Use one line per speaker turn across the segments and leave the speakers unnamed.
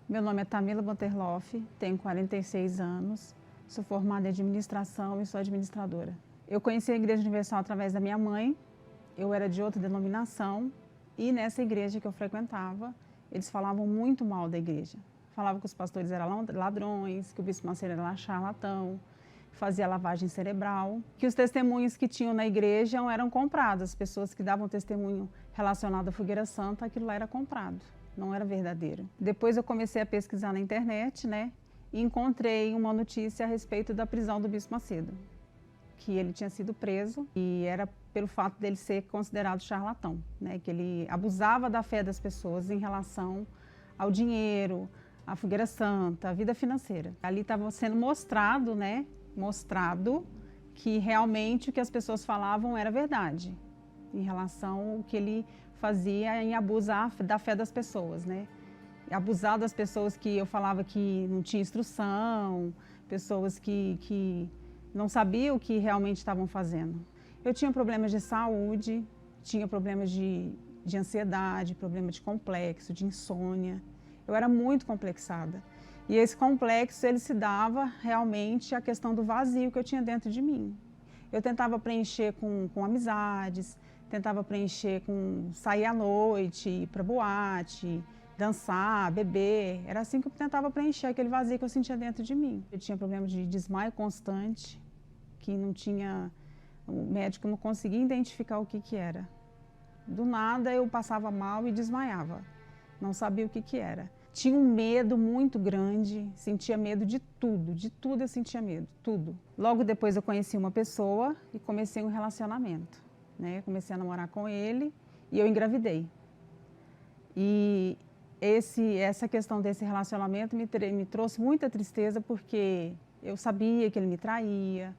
Meu nome é Tamila Bonterloff, tenho 46 anos, sou formada em administração e sou administradora. Eu conheci a Igreja Universal através da minha mãe, eu era de outra denominação e nessa igreja que eu frequentava, eles falavam muito mal da igreja. Falavam que os pastores eram ladrões, que o bispo Macedo era charlatão, fazia lavagem cerebral, que os testemunhos que tinham na igreja eram comprados, as pessoas que davam testemunho relacionado à Fogueira Santa, aquilo lá era comprado. Não era verdadeiro. Depois eu comecei a pesquisar na internet, e encontrei uma notícia a respeito da prisão do Bispo Macedo, que ele tinha sido preso e era pelo fato dele ser considerado charlatão, que ele abusava da fé das pessoas em relação ao dinheiro, à Fogueira Santa, à vida financeira. Ali estava sendo mostrado que realmente o que as pessoas falavam era verdade, em relação ao que ele fazia em abusar da fé das pessoas, Abusar das pessoas que eu falava que não tinha instrução, pessoas que não sabiam o que realmente estavam fazendo. Eu tinha problemas de saúde, tinha problemas de ansiedade, problema de complexo, de insônia. Eu era muito complexada. E esse complexo, ele se dava realmente à questão do vazio que eu tinha dentro de mim. Eu tentava preencher com amizades, tentava preencher com sair à noite, ir para boate, dançar, beber. Era assim que eu tentava preencher aquele vazio que eu sentia dentro de mim. Eu tinha problema de desmaio constante, que não tinha, o médico não conseguia identificar o que era. Do nada eu passava mal e desmaiava, não sabia o que era. Tinha um medo muito grande, sentia medo de tudo eu sentia medo, tudo. Logo depois eu conheci uma pessoa e comecei um relacionamento. Comecei a namorar com ele e eu engravidei. E essa questão desse relacionamento me trouxe muita tristeza porque eu sabia que ele me traía,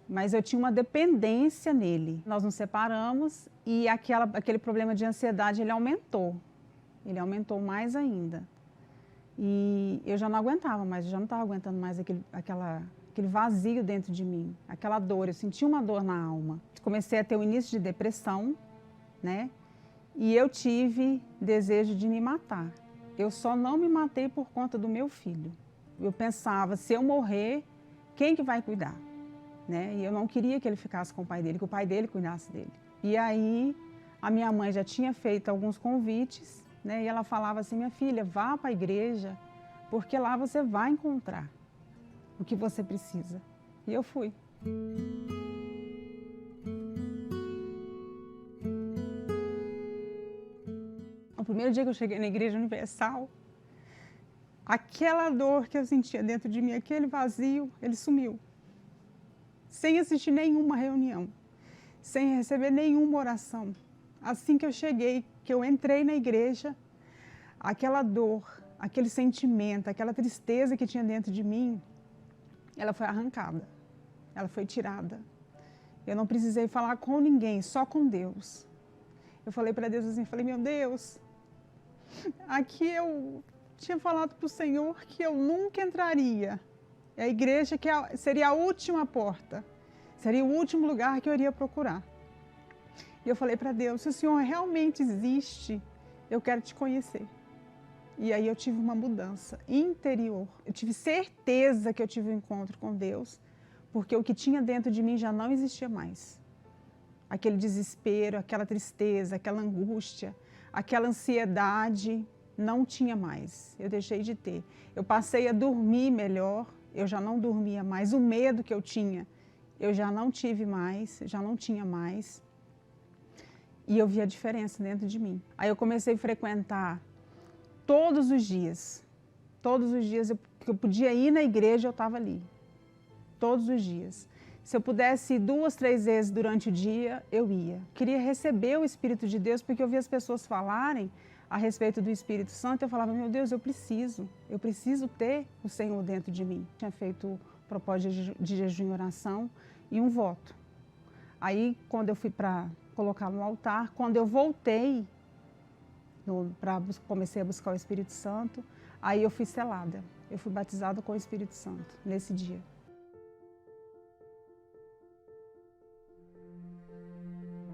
mas eu tinha uma dependência nele. Nós nos separamos e aquele problema de ansiedade ele aumentou mais ainda. E eu já não aguentava mais, eu já não estava aguentando mais aquele vazio dentro de mim, aquela dor, eu sentia uma dor na alma. Comecei a ter o início de depressão, e eu tive desejo de me matar. Eu só não me matei por conta do meu filho. Eu pensava, se eu morrer, quem que vai cuidar? E eu não queria que ele ficasse com o pai dele, que o pai dele cuidasse dele. E aí, a minha mãe já tinha feito alguns convites, e ela falava assim, minha filha, vá para a igreja, porque lá você vai encontrar o que você precisa. E eu fui. O primeiro dia que eu cheguei na Igreja Universal, aquela dor que eu sentia dentro de mim, aquele vazio, ele sumiu. Sem assistir nenhuma reunião, sem receber nenhuma oração. Assim que eu cheguei, que eu entrei na igreja, aquela dor, aquele sentimento, aquela tristeza que tinha dentro de mim, ela foi arrancada, ela foi tirada. Eu não precisei falar com ninguém, só com Deus. Eu falei para Deus assim, meu Deus, aqui eu tinha falado para o Senhor que eu nunca entraria. É a igreja que seria a última porta, seria o último lugar que eu iria procurar. E eu falei para Deus, se o Senhor realmente existe, eu quero te conhecer. E aí eu tive uma mudança interior. Eu tive certeza que eu tive um encontro com Deus, porque o que tinha dentro de mim já não existia mais. Aquele desespero, aquela tristeza, aquela angústia, aquela ansiedade, não tinha mais. Eu deixei de ter. Eu passei a dormir melhor, eu já não dormia mais. O medo que eu tinha, eu já não tive mais, já não tinha mais. E eu vi a diferença dentro de mim. Aí eu comecei a frequentar todos os dias. Todos os dias que eu podia ir na igreja, eu estava ali. Todos os dias. Se eu pudesse ir 2, 3 vezes durante o dia, eu ia. Queria receber o Espírito de Deus, porque eu via as pessoas falarem a respeito do Espírito Santo, eu falava, meu Deus, eu preciso ter o Senhor dentro de mim. Eu tinha feito propósito de jejum e oração e um voto. Aí, quando eu fui para colocar no altar, quando eu voltei, comecei a buscar o Espírito Santo, aí eu fui selada. Eu fui batizada com o Espírito Santo, nesse dia.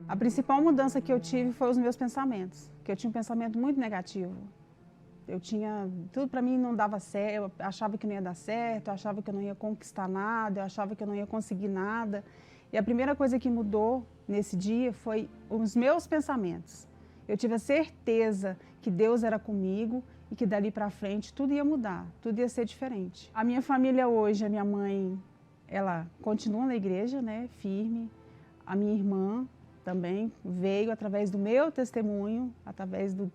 A principal mudança que eu tive foi os meus pensamentos, que eu tinha um pensamento muito negativo. Tudo para mim não dava certo, eu achava que não ia dar certo, eu achava que eu não ia conquistar nada, eu achava que eu não ia conseguir nada. E a primeira coisa que mudou nesse dia foi os meus pensamentos. Eu tive a certeza que Deus era comigo e que dali para frente tudo ia mudar, tudo ia ser diferente. A minha família hoje, a minha mãe, ela continua na igreja, né, firme. A minha irmã também veio através do meu testemunho, através do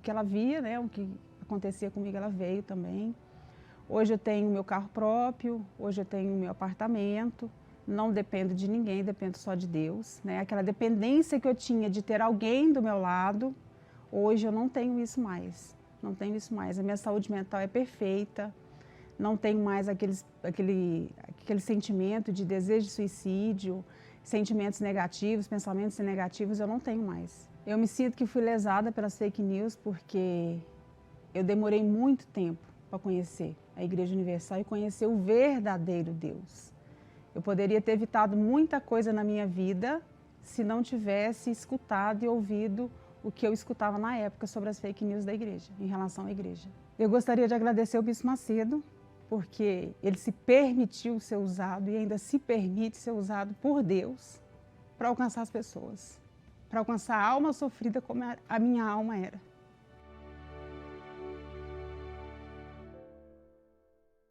que ela via, né, o que acontecia comigo, ela veio também. Hoje eu tenho o meu carro próprio, hoje eu tenho o meu apartamento, não dependo de ninguém, dependo só de Deus, né? Aquela dependência que eu tinha de ter alguém do meu lado, hoje eu não tenho isso mais, não tenho isso mais. A minha saúde mental é perfeita, não tenho mais aquele sentimento de desejo de suicídio, sentimentos negativos, pensamentos negativos, eu não tenho mais. Eu me sinto que fui lesada pelas fake news porque eu demorei muito tempo para conhecer a Igreja Universal e conhecer o verdadeiro Deus. Eu poderia ter evitado muita coisa na minha vida se não tivesse escutado e ouvido o que eu escutava na época sobre as fake news da igreja, em relação à igreja. Eu gostaria de agradecer ao Bispo Macedo, porque ele se permitiu ser usado e ainda se permite ser usado por Deus para alcançar as pessoas, para alcançar a alma sofrida como a minha alma era.